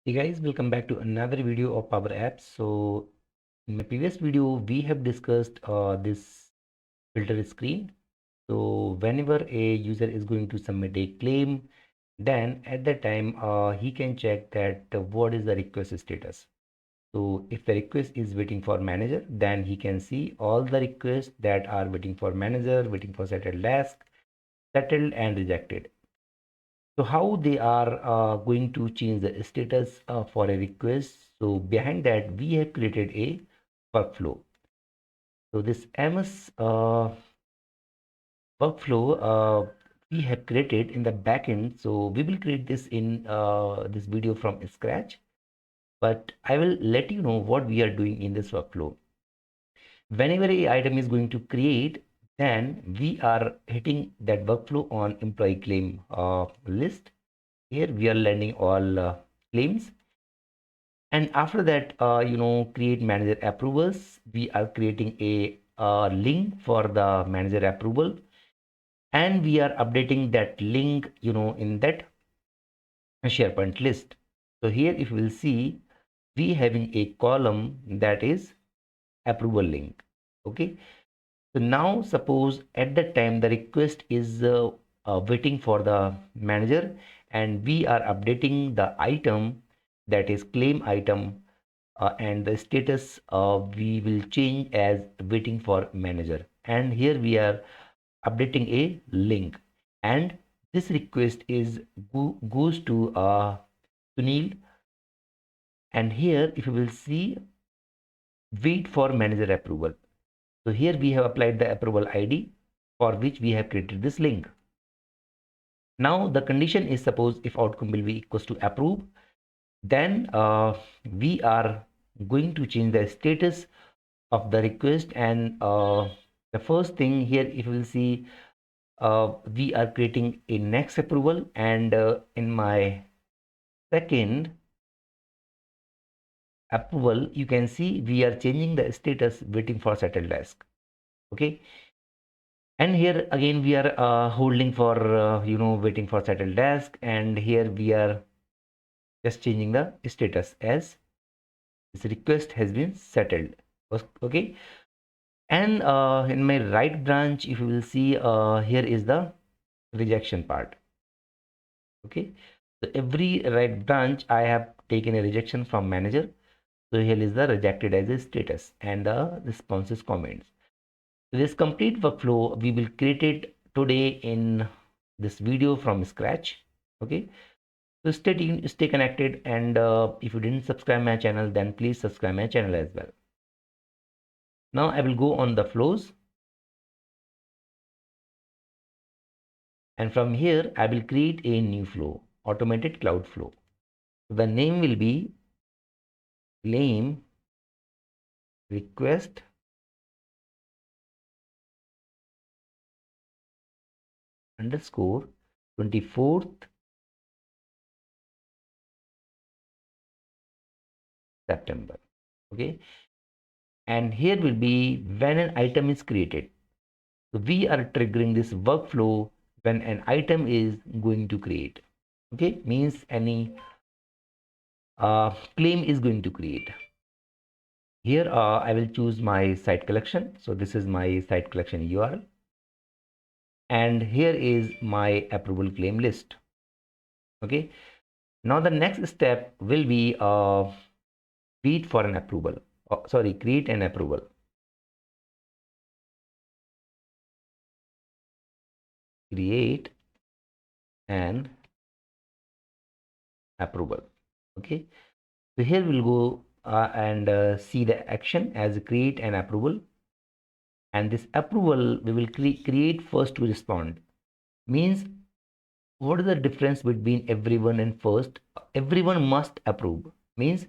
Hey guys, welcome back to another video of PowerApps. So in my previous video, we have discussed this filter screen. So whenever a user is going to submit a claim, then at that time he can check that what is the request status. So if the request is waiting for manager, then he can see all the requests that are waiting for manager, waiting for settled task, settled and rejected. So how they are going to change the status for a request? So behind that, we have created a workflow. So this MS workflow we have created in the backend. So we will create this in this video from scratch, but I will let you know what we are doing in this workflow. Whenever a item is going to create, then we are hitting that workflow on employee claim list. Here we are landing all claims. And after that, create manager approvals. We are creating a link for the manager approval, and we are updating that link, in that SharePoint list. So here, if you will see, we having a column that is approval link. Okay. So now suppose at that time the request is waiting for the manager, and we are updating the item, that is claim item, and the status we will change as waiting for manager, and here we are updating a link, and this request is goes to Sunil, and here if you will see, wait for manager approval. So here we have applied the approval ID for which we have created this link. Now the condition is, suppose if outcome will be equals to approve, then we are going to change the status of the request, and the first thing here, if you will see, we are creating a next approval, and in my second approval you can see we are changing the status waiting for settled task. Okay, and here again we are holding for waiting for settled task, and here we are just changing the status as this request has been settled. Okay, and in my right branch, if you will see, here is the rejection part. Okay, so every right branch I have taken a rejection from manager. So here is the rejected as a status and the responses comments. So this complete workflow we will create it today in this video from scratch. Okay, so stay tuned, stay connected, and if you didn't subscribe my channel, then please subscribe my channel as well. Now I will go on the flows, and from here I will create a new flow, automated cloud flow. The name will be claim request underscore 24th September. Okay, and here will be when an item is created. So we are triggering this workflow when an item is going to create. Okay, means any claim is going to create. Here I will choose my site collection. So this is my site collection URL, and here is my approval claim list. Okay, now the next step will be wait for an approval. Sorry, create an approval. Create an approval. Okay, so here we'll go and see the action as create an approval, and this approval we will create first to respond. Means, what is the difference between everyone and first? Everyone must approve. Means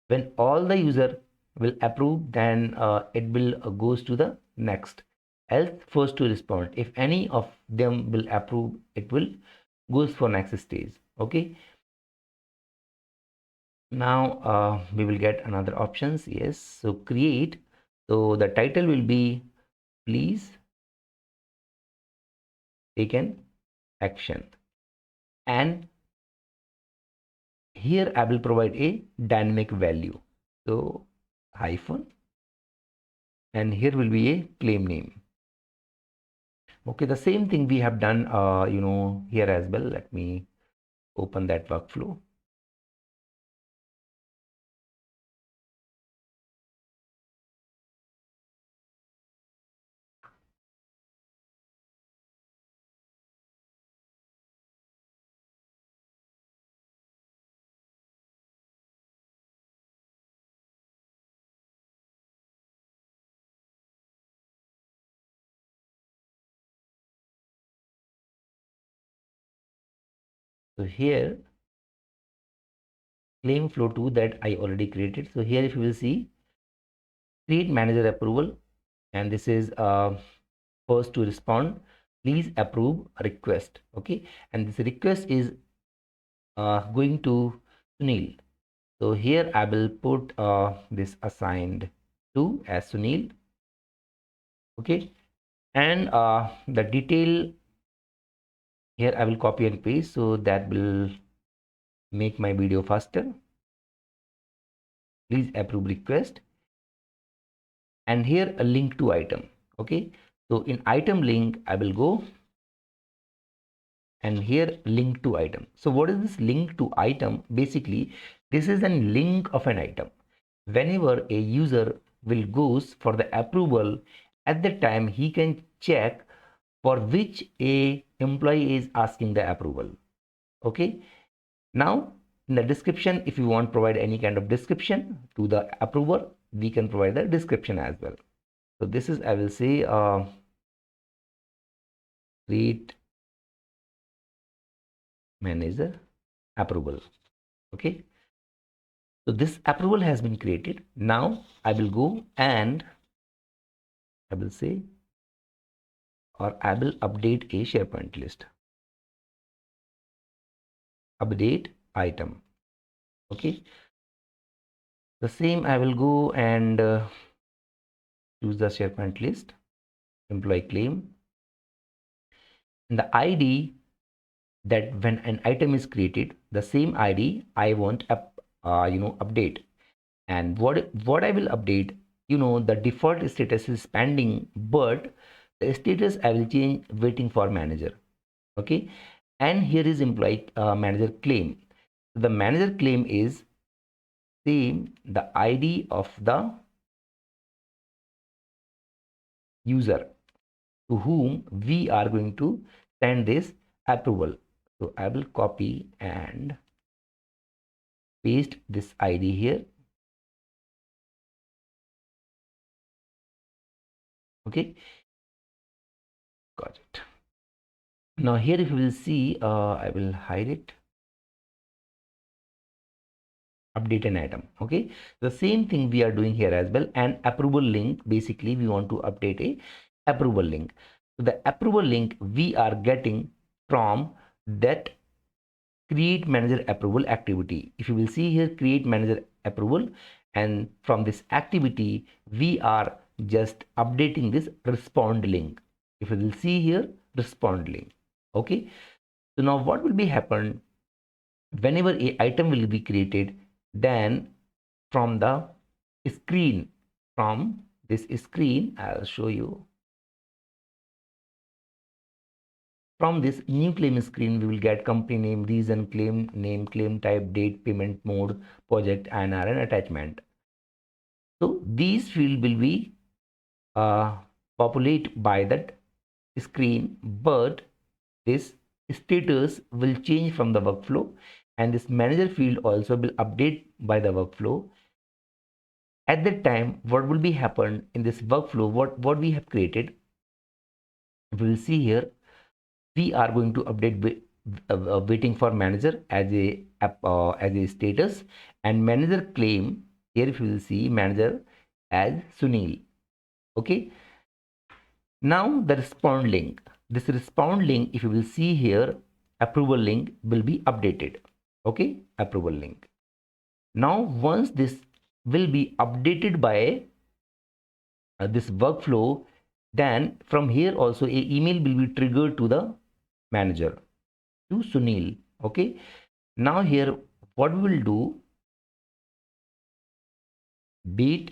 when all the user will approve, then it will goes to the next. Else first to respond. If any of them will approve, it will goes for next stage. Okay. Now we will get another options. Yes. So create. So the title will be please take an action, and Here I will provide a dynamic value. So hyphen, and here will be a claim name. Okay, the same thing we have done, here as well. Let me open that workflow. So here claim flow 2 that I already created. So here if you will see create manager approval, and this is first to respond, please approve request. Okay, and this request is going to Sunil. So here I will put this assigned to as Sunil. Okay, and the detail here I will copy and paste, so that will make my video faster. Please approve request, and here a link to item. Okay, so in item link I will go, and here link to item. So what is this link to item? Basically this is a link of an item. Whenever a user will goes for the approval, at that time he can check for which a employee is asking the approval. Okay, now in the description, if you want to provide any kind of description to the approver, we can provide the description as well. So this is, I will say, create manager approval. Okay, so this approval has been created. Now I will go and I will say, or I will update a SharePoint list. Update item. Okay, the same I will go and choose the SharePoint list, employee claim, and the ID that when an item is created, the same ID I want update. And what I will update, the default status is pending, but the status I will change waiting for manager. Okay, and here is employee manager claim. The manager claim is same the ID of the user to whom we are going to send this approval. So I will copy and paste this ID here. Okay, got it. Now here if you will see, I will hide it, update an item. Okay, the same thing we are doing here as well. And approval link, basically we want to update a approval link. So the approval link we are getting from that create manager approval activity. If you will see here, create manager approval, and from this activity we are just updating this respond link. If you will see here, respond link. Okay, so now what will be happen whenever a item will be created, then from the screen, from this screen I'll show you. From this new claim screen, we will get company name, reason, claim name, claim type, date, payment mode, project, INR, and attachment. So these field will be populate by that screen, but this status will change from the workflow, and this manager field also will update by the workflow. At that time, what will be happen in this workflow? What we have created, we will see here. We are going to update waiting for manager as a status, and manager claim here. If you will see manager as Sunil. Okay. Now the respond link. This respond link, if you will see here, approval link will be updated. Okay, approval link. Now once this will be updated by this workflow, then from here also a email will be triggered to the manager, to Sunil. Okay, now here what we will do, wait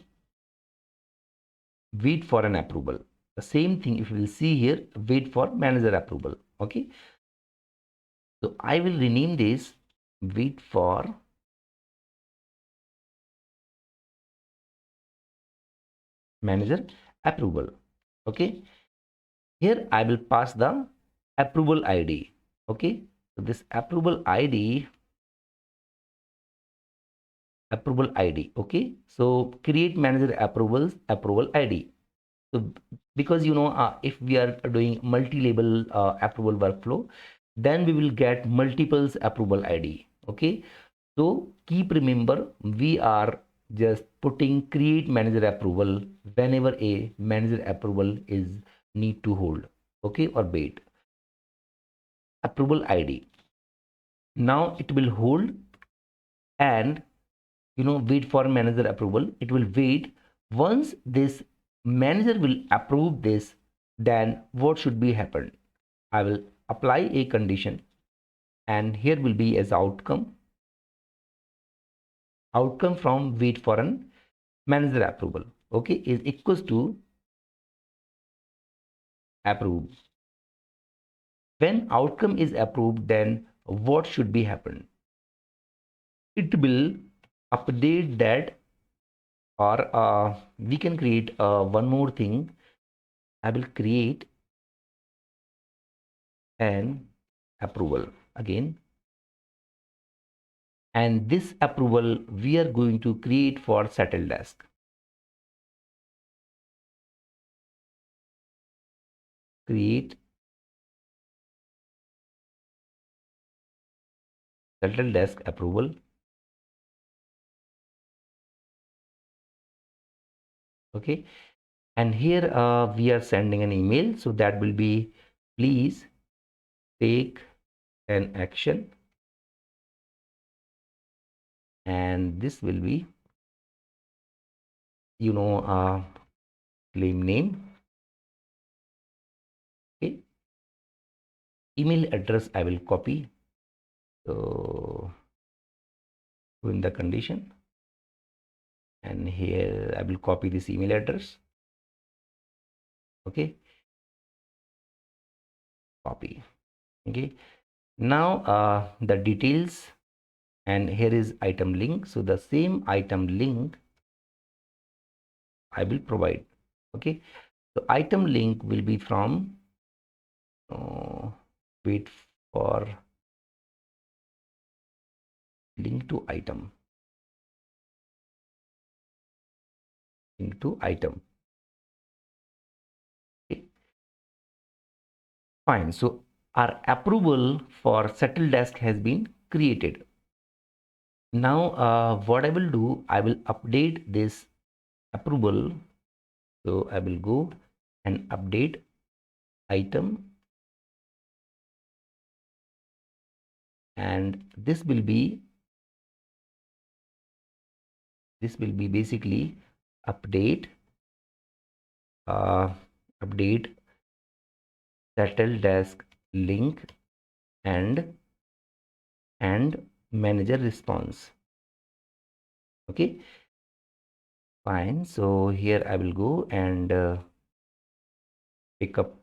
for an approval. The same thing if you will see here, wait for manager approval. Okay, so I will rename this wait for manager approval. Okay, here I will pass the approval ID. Okay, so this approval ID, okay, so create manager approvals approval ID. So because if we are doing multi-level approval workflow, then we will get multiples approval ID. Okay, so keep remember, we are just putting create manager approval whenever a manager approval is need to hold. Okay, or wait approval ID. Now it will hold and wait for manager approval. It will wait. Once this manager will approve this, then what should be happen? I will apply a condition, and here will be as outcome from wait for an manager approval, okay, is equals to approve. When outcome is approved, then what should be happen? It will update that, or we can create one more thing. I will create an approval again, and this approval we are going to create for settle desk. Create settle desk approval. Okay, and here we are sending an email, so that will be please take an action, and this will be claim name. Okay, email address I will copy, so in the condition, and here I will copy this email address. Okay, copy. Okay, now the details, and here is item link, so the same item link I will provide. Okay, so item link will be from wait for link to item, okay, fine. So our approval for settle desk has been created. Now what I will do, I will update this approval. So I will go and update item, and this will be basically update update settle desk link and manager response. Okay, fine. So here I will go and pick up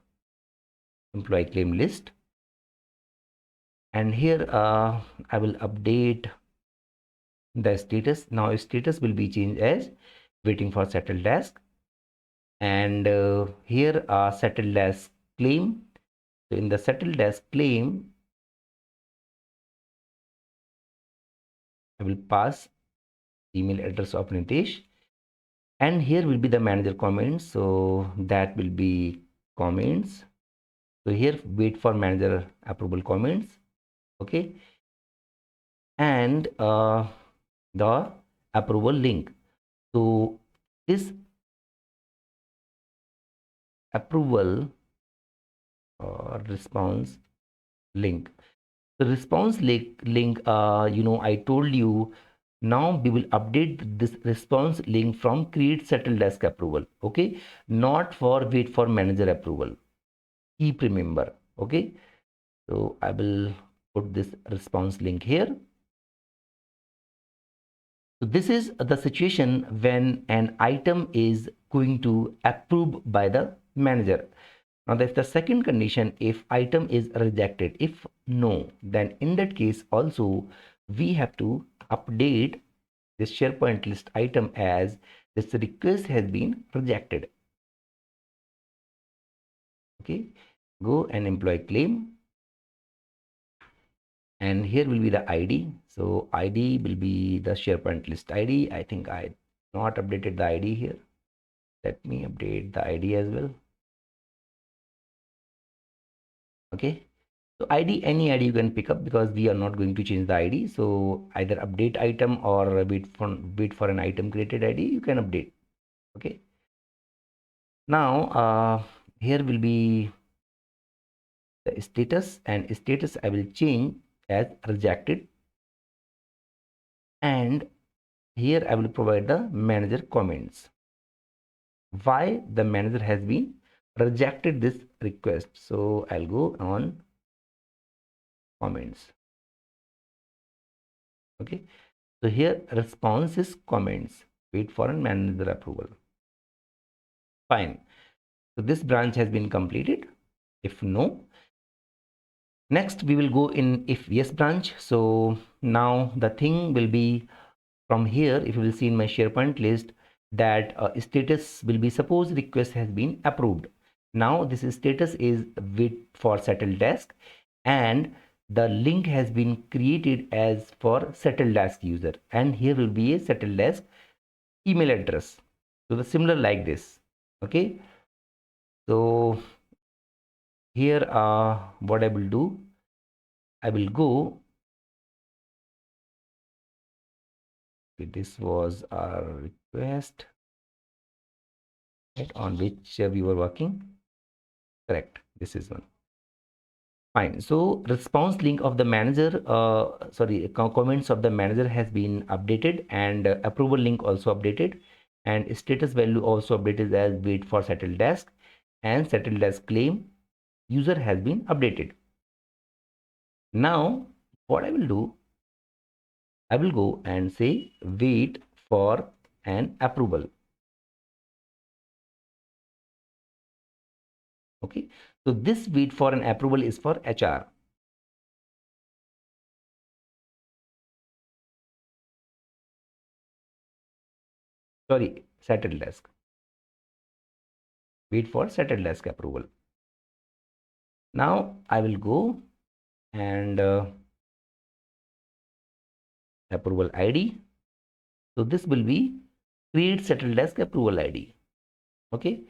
employee claim list, and here I will update the status. Now status will be changed as waiting for settle desk, and here settle desk claim. So in the settle desk claim, I will pass email address of Nitesh, and here will be the manager comments, so that will be comments. So here wait for manager approval comments. Okay, and the approval link. So this approval or response link, the response link I told you, now we will update this response link from create settle desk approval. Okay, not for wait for manager approval. Keep remember. Okay, so I will put this response link here, So this is the situation when an item is going to approved by the manager. Now that's the second condition, if item is rejected. If no, then in that case also we have to update this SharePoint list item as this request has been rejected. Okay, go and employee claim, and here will be the ID. So ID will be the SharePoint list ID. I think I not updated the ID here. Let me update the ID as well. Okay, so ID, any ID you can pick up because we are not going to change the ID. So either update item or wait for an item created ID, you can update. Okay, now here will be the status, and status I will change as rejected, and here I will provide the manager comments why the manager has been rejected this request. So I'll go on comments. Okay, so here response is comments, wait for a manager approval. Fine, so this branch has been completed. If no, next we will go in if yes branch. So now the thing will be from here, if you will see in my SharePoint list, that status will be suppose request has been approved. Now this status is wait for settled desk, and the link has been created as for settled desk user, and here will be a settled desk email address. So the similar like this. Okay, so here what I will do, I will go. Okay, this was our request, right, on which we were working. Correct, this is one. Fine. So response link of the manager, comments of the manager has been updated, and approval link also updated, and status value also updated as wait for settled desk, and settled desk claim user has been updated. Now what I will do, I will go and say wait for an approval. Okay, so this wait for an approval is for HR. Sorry, settled desk. Wait for settled desk approval. Now I will go and approval ID. So this will be create settled desk approval ID. Okay.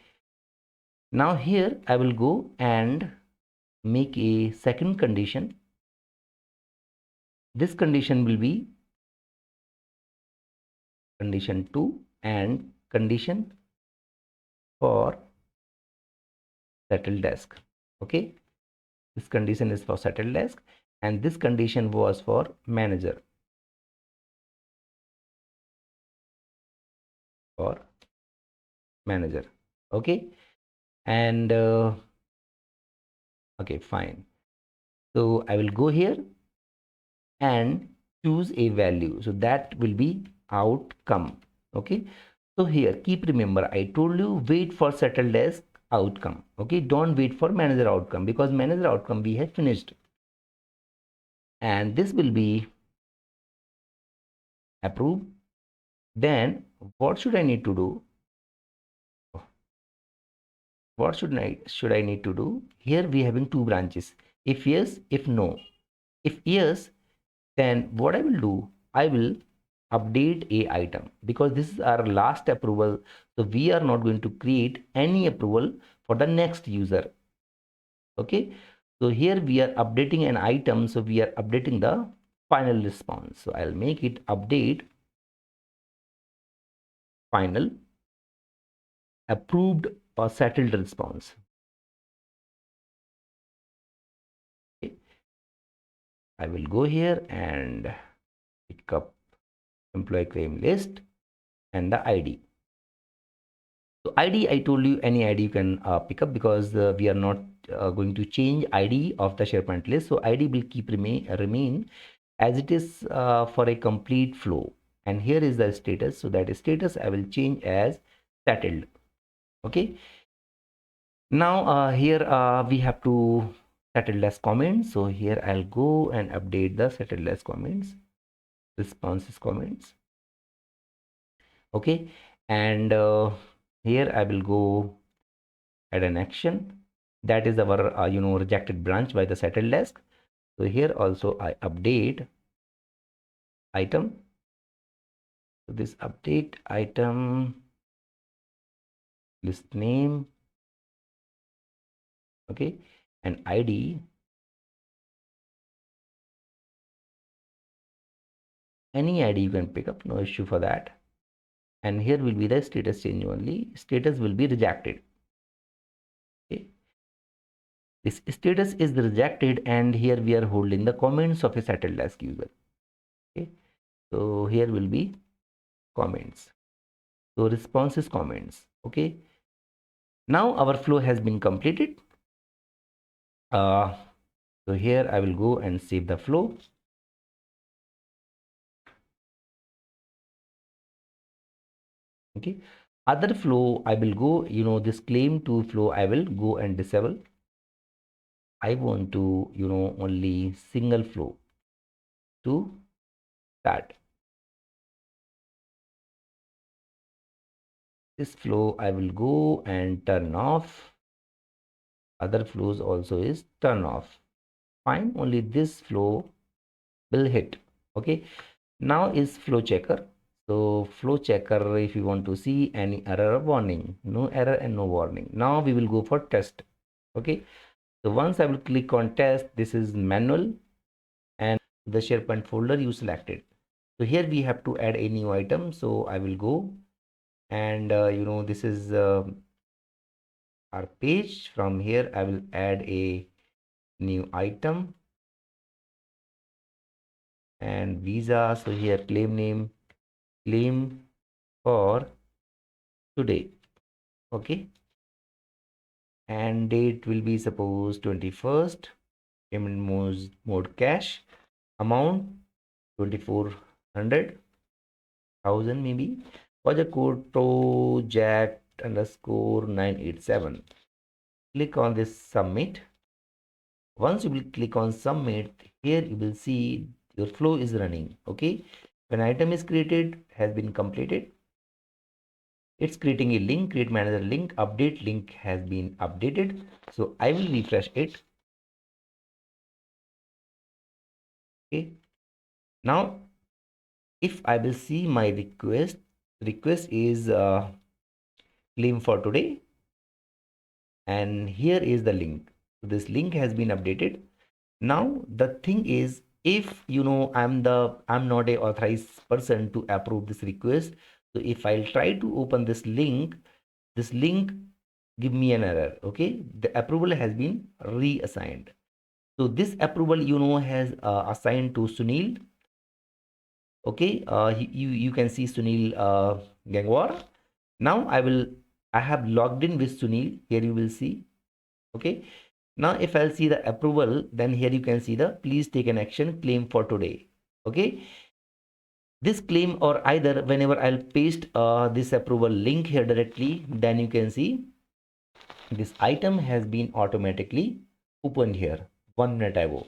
Now here I will go and make a second condition. This condition will be condition 2 and condition for settled desk. Okay. This condition is for settled desk, and this condition was for manager. For manager. Okay. And okay, fine. So I will go here and choose a value. So that will be outcome. Okay. So here keep remember, I told you wait for settled desk outcome. Okay. Don't wait for manager outcome, because manager outcome we have finished. And this will be approved. Then what should I need to do? What should I need to do? Here we having two branches. If yes, if no. If yes, then what I will do, I will update a item, because this is our last approval. So we are not going to create any approval for the next user. Okay. So here we are updating an item. So we are updating the final response. So I'll make it update final approved or settled response. Okay. I will go here and pick up employee claim list and the ID. So ID, I told you any ID you can pick up, because we are not going to change ID of the SharePoint list. So ID will keep remain as it is for a complete flow. and here is the status. So that status I will change as settled. Okay, now here we have to settled as comments. So here I'll go and update the settled as comments, responses comments. Okay, and here I will go add an action, that is our rejected branch by the settled desk. So here also I update item. So this update item list name, okay, and ID, any ID you can pick up, no issue for that. And here will be the status change only, status will be rejected. Okay, this status is rejected, and here we are holding the comments of a settled desk user. Okay, so here will be comments, so responses comments. Okay, now our flow has been completed. So here I will go and save the flow. Okay, other flow I will go, this claim to flow I will go and disable. I want to only single flow to that. This flow I will go and turn off. Other flows also is turn off. Fine, only this flow will hit. Okay, now is flow checker. So flow checker, if you want to see any error or warning, no error and no warning. Now we will go for test. Okay, so once I will click on test, this is manual and the SharePoint folder you selected. So here we have to add a new item. So I will go and this is our page. From here I will add a new item and visa. So here claim name, claim for today. Okay, and date will be suppose 21st. Payment mode cash, amount 2400,000 maybe. Project code project underscore 987. Click on this submit. Once you will click on submit, here you will see your flow is running. Okay, when item is created, has been completed, it's creating a link, create manager link, update link has been updated. So I will refresh it. Okay, now if I will see my request is claim for today, and here is the link. This link has been updated. Now the thing is, if I'm not a authorized person to approve this request, so if I'll try to open this link give me an error. Okay, the approval has been reassigned. So this approval has assigned to Sunil. Okay, you can see Sunil Gangwar. Now I have logged in with Sunil. Here you will see. Okay, now if I'll see the approval, then here you can see the please take an action claim for today. Okay, this claim, or either whenever I'll paste this approval link here directly, then you can see this item has been automatically opened here 1 minute ago,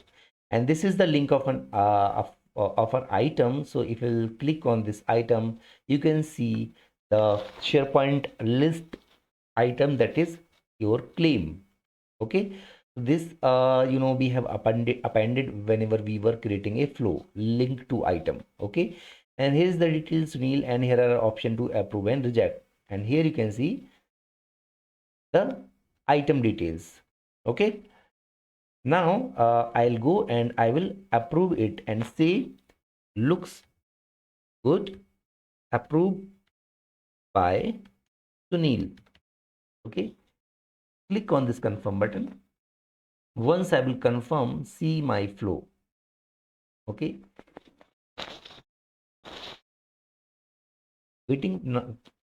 and this is the link of an of an item. So if you click on this item, you can see the SharePoint list item, that is your claim. Okay, this we have appended whenever we were creating a flow link to item. Okay, and here is the details Sunil, and here are option to approve and reject, and here you can see the item details. Okay, now I'll go and I will approve it and say looks good, approved by Sunil. Okay, click on this confirm button. Once I will confirm, see my flow. Okay,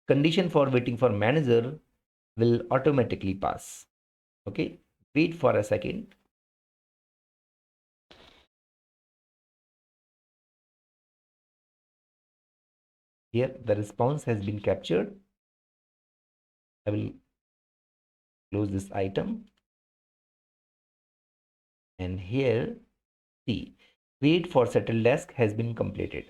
condition for waiting for manager will automatically pass. Okay, wait for a second. Here the response has been captured. I will close this item, and here see, create for settled desk has been completed.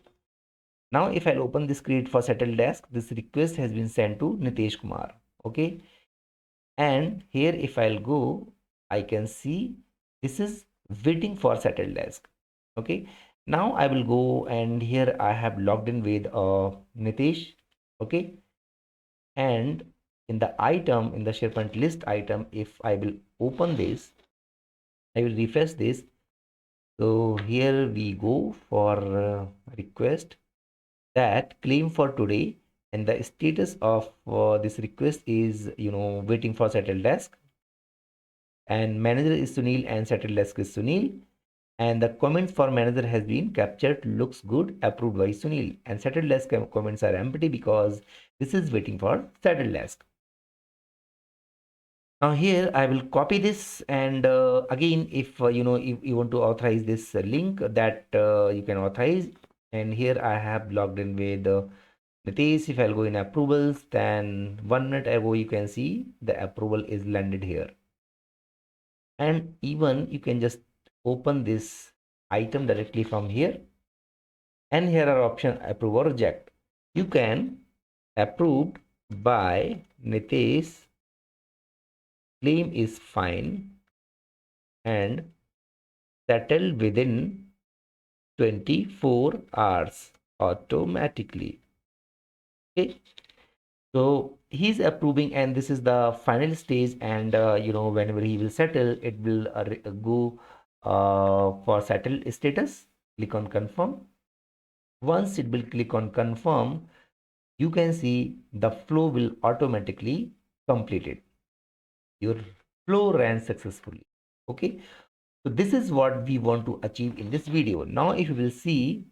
Now if I'll open this create for settled desk, this request has been sent to Nitesh Kumar. Okay, and here if I'll go, I can see this is waiting for settled desk. Okay, now I will go, and here I have logged in with Nitesh. Okay, and in the item, in the SharePoint list item, if I will open this, I will refresh this. So here we go for request that claim for today, and the status of this request is waiting for settled desk, and manager is Sunil and settled desk is Sunil, and the comments for manager has been captured, looks good, approved by Sunil, and settled desk comments are empty because this is waiting for settled desk. Now here I will copy this, and again, if if you want to authorize this link, that you can authorize. And here I have logged in with Nitesh. If I'll go in approvals, then 1 minute ago you can see the approval is landed here. And even you can just open this item directly from here, and here are option approve or reject. You can approved by Nitesh, claim is fine, and settled within 24 hours automatically. Okay, so he's approving, and this is the final stage, and whenever he will settle, it will go for settle status. Click on confirm. Once it will click on confirm, you can see the flow will automatically complete it. Your flow ran successfully. Okay, so this is what we want to achieve in this video. Now if you will see,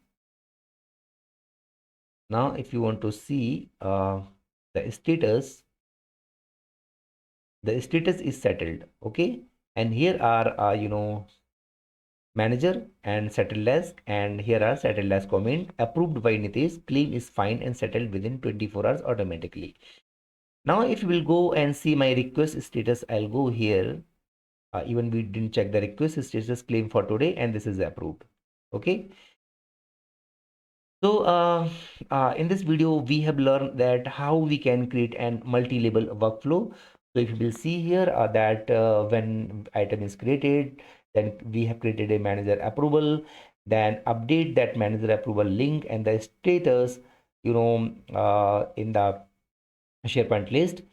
now if you want to see the status, the status is settled. Okay, and here are manager and settled desk, and here are settled desk comment approved by Nitesh, claim is fine and settled within 24 hours automatically. Now if you will go and see my request status, I'll go here. Even we didn't check the request status, claim for today, and this is approved. Okay, so in this video we have learned that how we can create an multi-level workflow. So if you will see here that when item is created, then we have created a manager approval, then update that manager approval link and the status in the SharePoint list.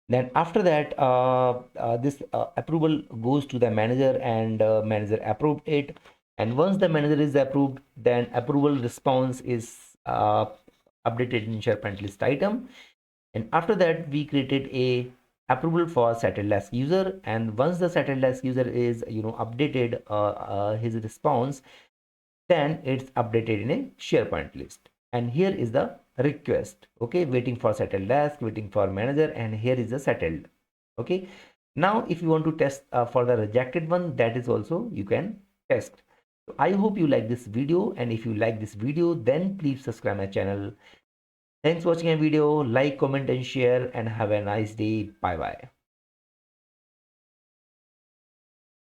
Then after that, this approval goes to the manager, and manager approved it. And once the manager is approved, then approval response is updated in SharePoint list item. And after that, we created a approval for settled desk user. And once the settled desk user is updated his response, then it's updated in a SharePoint list. And here is the request. Okay, waiting for settled desk, waiting for manager, and here is the settled. Okay, now if you want to test for the rejected one, that is also you can test. So I hope you like this video, and if you like this video, then please subscribe my channel. Thanks for watching a video. Like, comment and share, and have a nice day. Bye bye.